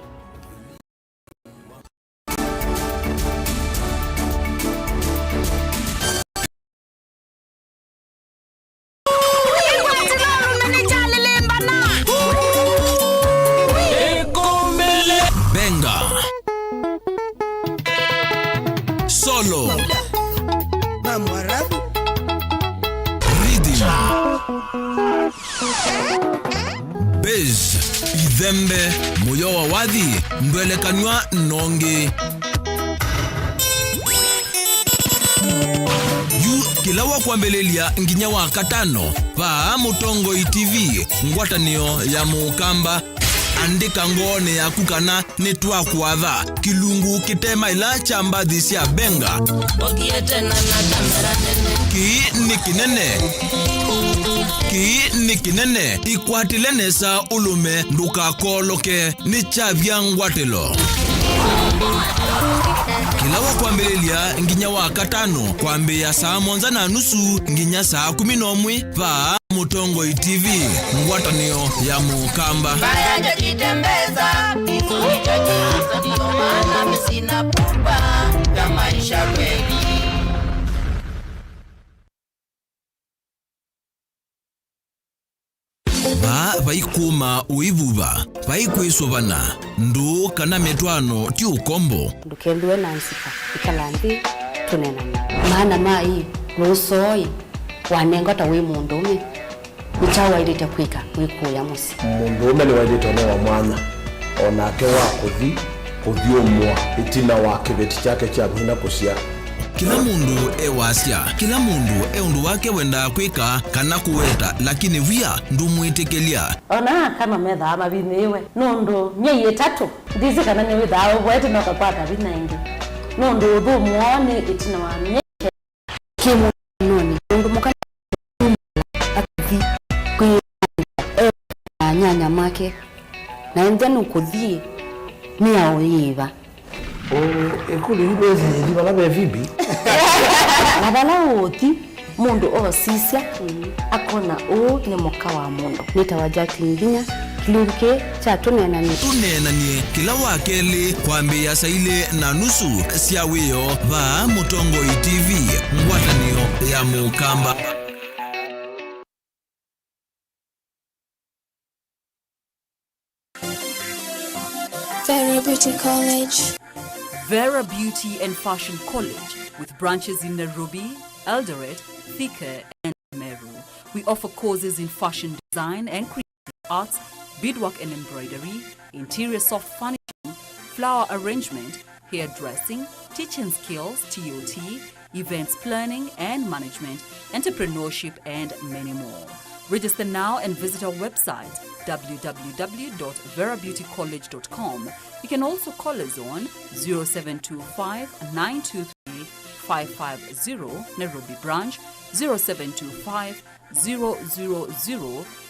Solo Rhythm Bez Idembe Moyo wa wadhi Mbele kanwa nonge kila wa kwambelelia nginya wa katano pa Mutongo TV ngwatanio ya Mukamba. Andika ngone ya kukana netwa kuadha kilungu kitema ila chambathi cia benga ki ni kinene ikwatile nesa ulume nduka koloke ni chavya ngwatelo kila wa kwambelelia nginya wa katano kwambia saa 1:30 nginya saa 11 pa Mutongo TV ngwatanio ya Mukamba. Baya jitembeza isoichajiza ndio maana msina pupa ya maisha kweli. Vaikuma uivuva vaikwisuvana ndu kana metwano ti ukombo ndukendwe na nsika ikalanthi tunenana maana mai rusoi wanengota wi mundume nichawairite kwika wikuya musi mundume ni wairite no wa mwana onake wa kuthi umwa itina wa kibeti chake cha hina kusia. Kila mundu ewasya, kila mundu undu wake wenda kwika kana kuweta, lakini via ndumwitekelia. Ona kama metha ama binewe nundu nyeye tatu ndizi kana ni witha wete no kakwata binaingi nundu uthu muoni itina wa nyeke kimu noni nundu mukana akithi kwi nyanya make na njano kuthie ni aoiva ekuli ibezi ndi balabe vibi nabala oti mundu osisya akona ni moka wa mundu nitawajaki nginya kiluke cha tunenanie kila wakeli kwambia saile na nusu sia wiyo va Mutongo TV ngwatanio ya Mukamba. Vera Beauty College. Vera Beauty and Fashion College, with branches in Nairobi, Eldoret, Thika, and Meru. We offer courses in fashion design and creative arts, beadwork and embroidery, interior soft furnishing, flower arrangement, hairdressing, teaching skills, TOT, events planning and management, entrepreneurship, and many more. Register now and visit our website www.verabeautycollege.com. You can also call us on 0725 923 550 Nairobi branch, 0725 000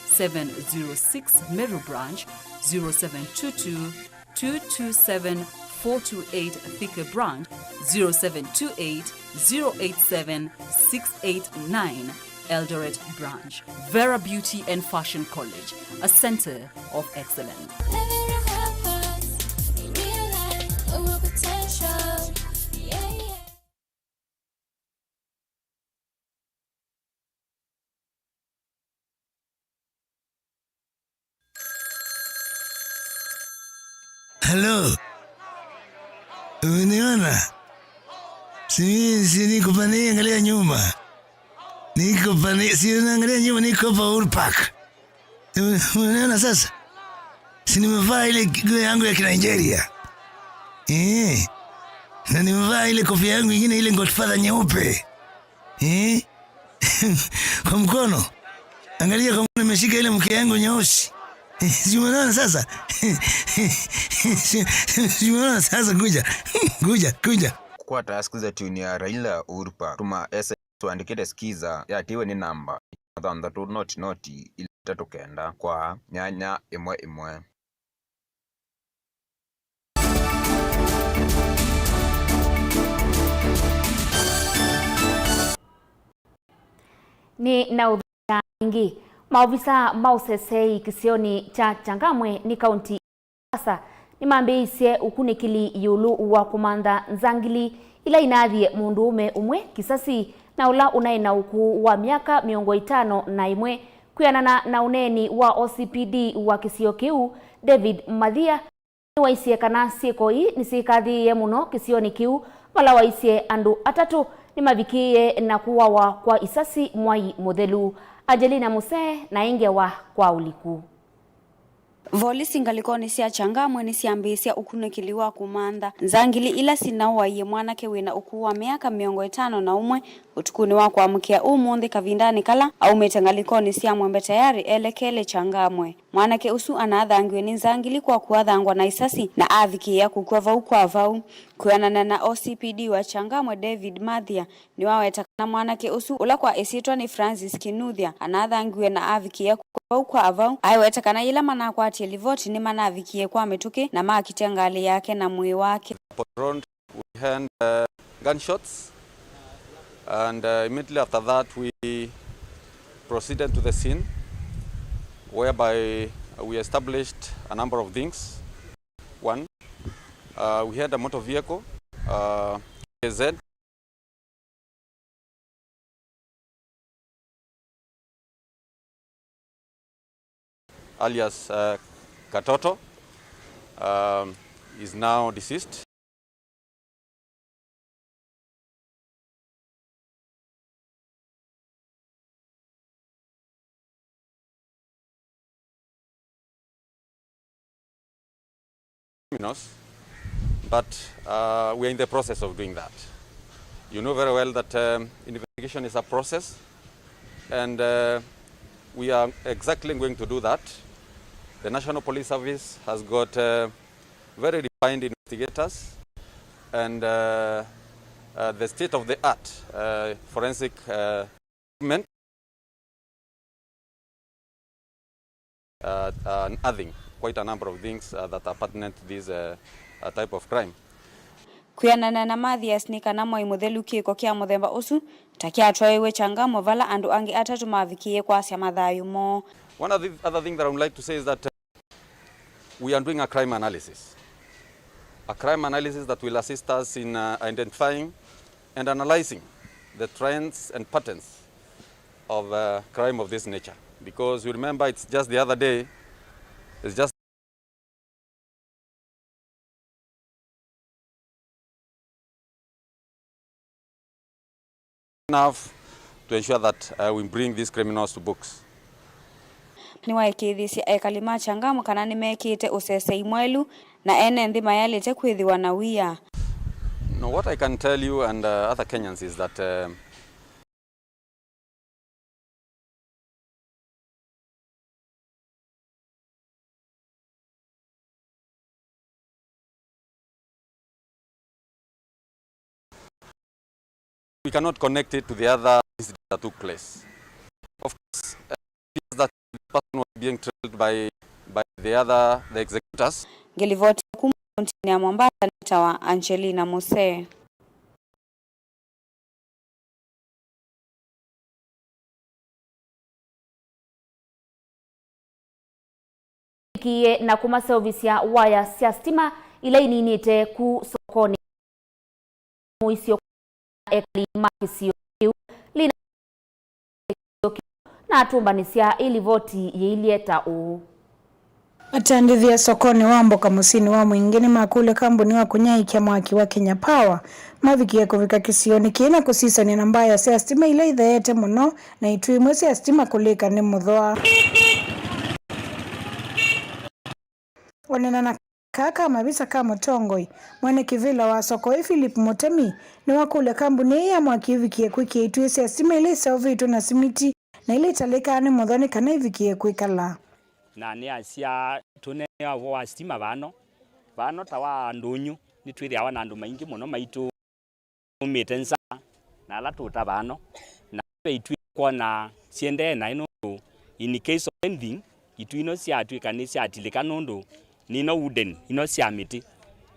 706 Meru branch, 0722 227 428 Thika branch, 0728 087 689 Eldoret branch. Vera Beauty and Fashion College, a center of excellence. Hello. Uniona? Si niko pani angalia nyuma. Niko pani, si unaangalia nyuma niko pa Uhuru Park. Uniona sasa? Si nimevaa ile nguo yangu ya Nigeria. Na nimevaa ile kofia yangu nyingine ile Godfather nyeupe. Kwa mkono. Angalia kama nimeshika ile mke yangu nyeusi. Si unaona sasa? Si unaona sasa kuja. Kwa taskiza tuni ya Raila Uhuru Park. Tuma SMS tuandikite skiza ya tiwe ni namba. Thantatu noti ili tatokenda kwa nyanya imwe. Ni na udhia nyingi. Maofisa mausesei kisioni cha Changamwe ni kaunti sasa ni mambeisye ukunikili yulu wa kumanda nzangili ila inathie mundume umwe kisasi na ula unaina uku wa miaka 51 kuyanana na uneni wa OCPD wa kisio kiu David Madhia ni waisye kana sieko hii nisikathiye muno kisioni kiu wala waisye andu atatu ni mavikie na kuwawa kwa isasi Mwai Muthelu. Ajelina Muse na ingewa kwa uliku. Voli singalikoni cia changamwe ni ciambisia ukunukiliwa kumantha nzangili ila sinauwaiye mwanake wina ukuu wa miaka 51 utukuni wa kuamkia umuthi kavindani kala aumite ngalikoni cia mwembe tayari elekele changamwe. Mwanake usu anathangiwe ni nzangili kwa kuathangwa na isasi na athikia kukua vau kwa vau. Kuyanana na OCPD wa changamwe David Mathia ni waweta na mwanake usu ula kwa isitwa ni Francis Kinuthia anathangiwe na athikia vau kwa avau aiweta kana ila manakwatie livoti ni manathikie kwa mituki na makitia ngali yake na mwi wake. We had gunshots and immediately after that we proceeded to the scene whereby we established a number of things. One, we had a motor vehicle, KZ, alias Katoto, is now deceased. But we are in the process of doing that. You know very well that investigation is a process, and we are exactly going to do that. The National Police Service has got very refined investigators, and the state-of-the-art forensic equipment and adding quite a number of things that are pertinent to this type of crime. Kuyanana na Mathias ni kana moi muthelu kiko kia muthemba usu takia twaewe changamo vala andu angi atatu mavikie kwa cia mathayu mo. One of the other thing that I would like to say is that we are doing a crime analysis. A crime analysis that will assist us in identifying and analyzing the trends and patterns of crime of this nature. Because you remember, it's just the other day, it's just enough to ensure that we bring these criminals to books. Ni waikithisia ekalima changamu kana nimekite usesei mwelu na ene nthima yalite kwithiwa na wia. No, what I can tell you and other Kenyans is that we cannot connect it to the other incidents that took place. Of course, that the person was being trailed by the executors. Gelivoti kumunti ya Mombasa nitawa Angelina Mose. Kie na kuma service ya waya cia stima ila ininite ku sokoni muisio ekalima kisio lina na atumbanisia ili voti yeilieta u atandithia sokoni wa mboka musini wa mwingine makule kambuni wa kunyaikia mwaki wa Kenya Power mavikie kuvika kisioni kina kusisani na mbaya cia stima ila itheete muno na itui imwe cia stima kulika ni muthwa. Wanena na kaka mabisa kama Tongoi mwene kivila wa soko Philip Motemi ni wakule kambuni ya mwaki vikie kwiki itui cia stima ile sauvitu na simiti na ile italika ni muthoni kana ivikie kwikala na ni acia tune wa stima bano tawa ndunyu ni twithia wana andu maingi muno maitu mitensa na ala tuta bano na itwi kona siende na ino in case of anything itwino cia twika ni cia tilika nundu ni no wooden ino cia miti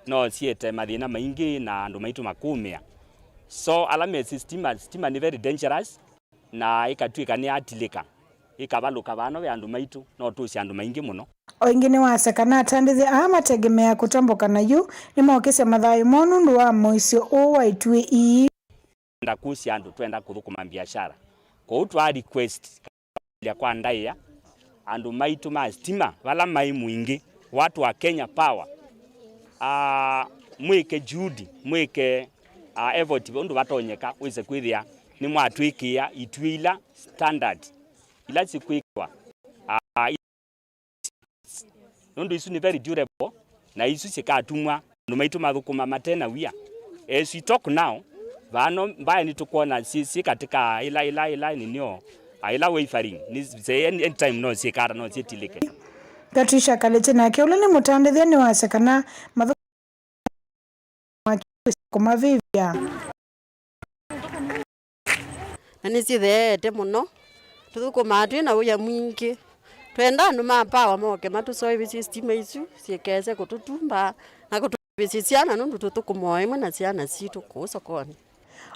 no siete mathina maingi na andu maitu makumia so alame stima ni very dangerous na ikatwika ni atilika ikabaluka bano be andu maitu no tuci andu maingi muno. Oingine wasekana atandithi amategemea kutamboka na yu ni mokese mathayu monu ndu wa moisio o waitue ii nda kuci andu twenda kuthukuma biashara ko twa request ya kwa ndaia andu maitu ma stima wala mai mwingi watu wa Kenya Power mwike juhudi mwike effort ndu batonyeka wise kwithia ni mwatwikia itwila standard ila sikwikwa nundu isu ni very durable na isu sikatumwa numaitu mathukuma matena wia. As we talk now, vano mbaya ni tukuona si katika ila ninio ila wayfaring ni say anytime no sikara no sitilike. Patricia Kalete nake ule ni mutandithia ni wasekana mathu kuma vivya na nisithete muno tuthukuma twina uya mwingi twenda andu mapawa moke matusoe system isu siekeze kututumba na kutubisi ciana nundu tuthukuma imwe na ciana citu ku sokoni.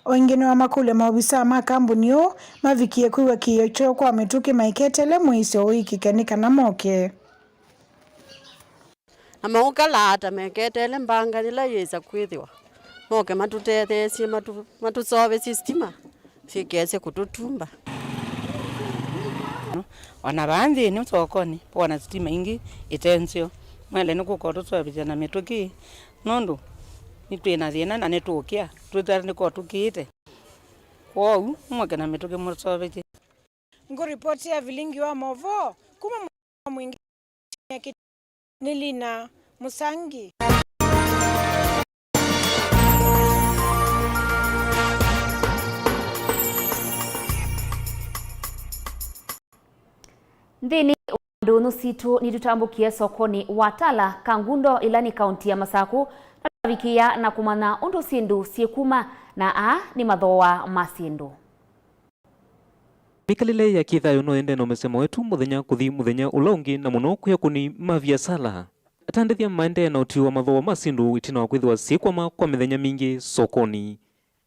Wengine wa makule maobisa ma kambuni yo mavikie kuiwa kiyo cho kwa mituki maiketele mwiso wiki kenika na moke. Na maukala ata meketele mbanga ila yeza kwithiwa. Moke matutethesie matusoe system siekeze kututumba. Ona bandi ni sokoni pona stima ingi itensio mwele nuko tusoe na mituki nundu nitwina thina na nitukia twitara niko tukite kwou mwake na mituki musobeje. Nguripoti ya Vilingi wa Mauvoo kuma mwingi Nilina Musangi. Ndini ndunu situ nitutambukie sokoni watala Kangundo ilani kaunti ya Masaku na vikia na kumana undu sindu siekuma na ni mathoa masindu. Mikalile ya kithayo no ende no mesemo wetu muthenya kuthi muthenya ulongi na muno kuya kuni maviasala atandithia maende na utiwa mathoa masindu itina wa kwithwa siekwama kwa mithenya mingi sokoni.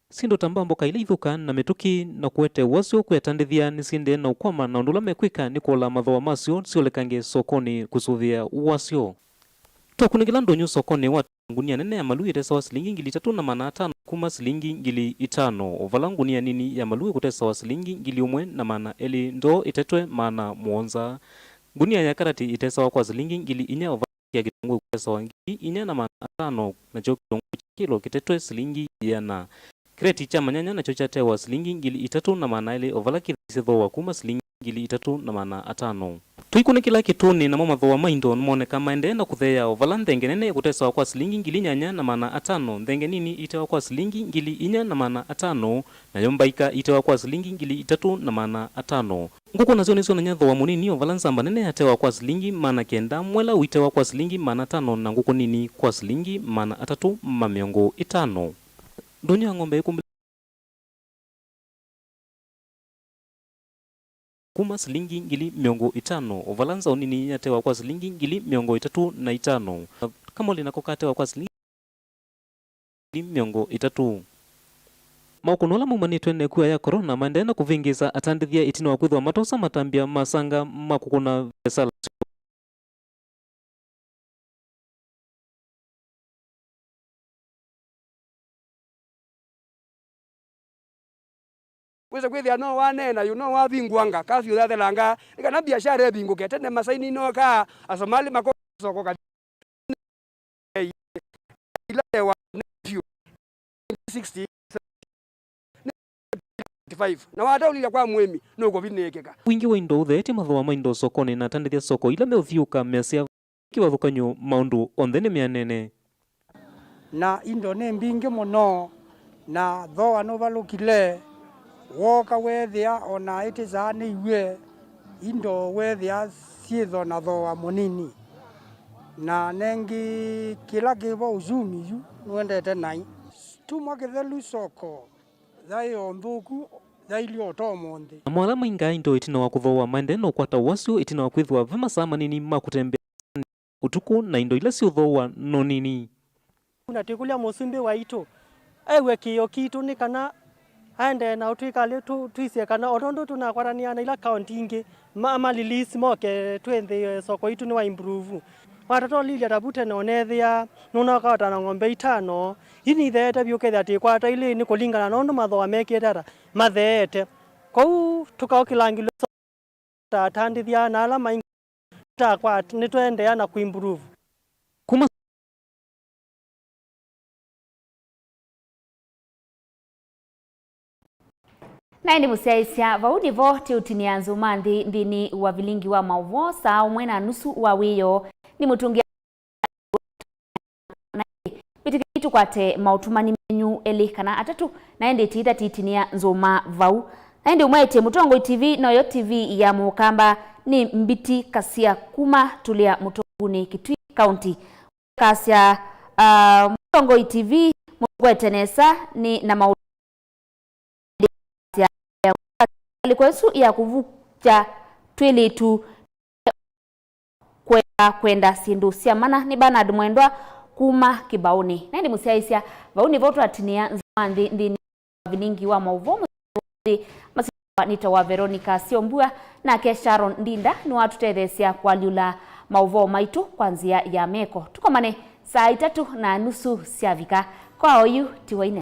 Sindo tambambo kaila ithuka na mituki na kuete wasio kuyatandithia ni sinde na ukwama na undula mekwika ni kuola mathoa masio siolekange sokoni kusuvia wasio. Tokunigila ndonyo sokoni wa ngunia nene ya malu itesa wa silingi ngili 3.5 kuma silingi ngili 5. Ovala ngunia nini ya malu kutesa wa silingi ngili 1 eli ndo itetwe mana muonza. Ngunia ya karati itesa wa kwa silingi ngili 4 ovala ya kitungu kutesa wa ngili 4.5 na cho kitungu kilo kitetwe silingi yana. Kreti cha manyanya na chochate wa silingi ngili 3 eli ovala kithisetho wa kuma silingi ngili 3.5. Tuikune kila kituni na mathoa maindo moneka maende na kuthea ovala ndenge nene kutesa kwa silingi ngili 4.5 ndenge nini itewa kwa silingi ngili 4.5 na yombaika itewa kwa silingi ngili 3.5. Nguku nazo niso na nyathoa munini ovala nsamba nene atewa kwa silingi 9 mwela uitewa kwa silingi 5 na nguku nini kwa silingi 3.5. Donya ng'ombe kuma silingi ngili 50 ovalanza unini yatewa kwa silingi ngili 35 kama linako katewa kwa silingi 30. Maukunola mumanitwe ne kuya ya corona maendena kuvingisa atandithia itina wa kwithwa matosa matambia masanga makukuna vesala Weza kwithia no wanena you know wabingwanga kasi uthathelanga ikana biashara ebinguke tene masaini no ka asomali makosoko ka ile wa 60 5 na wataulira kwa mwemi no ko binekeka wingi wa indo utheti mathoa maindo sokoni na tandithia soko ila meuthiuka mesia kiwathukanyo maundu onthene mianene na indo ne mbingi muno na thoa no valukile woka wethia ona itizani iwe indo wethia sietho na thoa munini na nengi kila kivo uzumi yu nwendete nai tumwa kithelu soko thayo nthuku thaili otomonde mwala mainga indo itina wa kuthoa maende no kwata wasio itina wa kwithwa vema sama nini makutembea utuku na indo ila siuthoa no nini unatikulia musumbi waitu ewe kiyo kitu ni kana aende na utwikale twisie kana otondo tunakwarania na ila kaunti ingi ama release moke twende soko itu ni wa improve watoto lilia tabute na onethia nuna kawata na ng'ombe 5 ini thete byuke thati kwata ile ni kulingana na ndo mathoa meketara mathete kou tukaokilangilo tatandithia na ala maingi ta kwa ni twende na kuimprove kuma na ndi musiaisia vaudi vo tiutinia nzuma nthini wa Vilingi wa Mauvoo saa 1:30 wa wiyo ni mutungia bitu kwate mautumani menyu eli kana atatu naende tita titinia nzoma vau naende umwete Mutongo TV na yo TV ya Mukamba ni mbiti kasia kuma tulia Mutonguni Kitui County kasia Mutongo TV mugwetenesa ni na mautumani alikwesu ya kuvuja twili tu kwenda sindu sia mana ni Bernard Mwendwa kuma kibauni naende musiaisia vauni votu atinia nzamandi ndini Vilingi wa Mauvoo masita wa Veronica Siombua na ke Sharon Ndinda ni watu tethesia kwa liula Mauvoo maitu kwanzia ya meko tukomane saa 3:30 siavika kwa oyu tiwaine.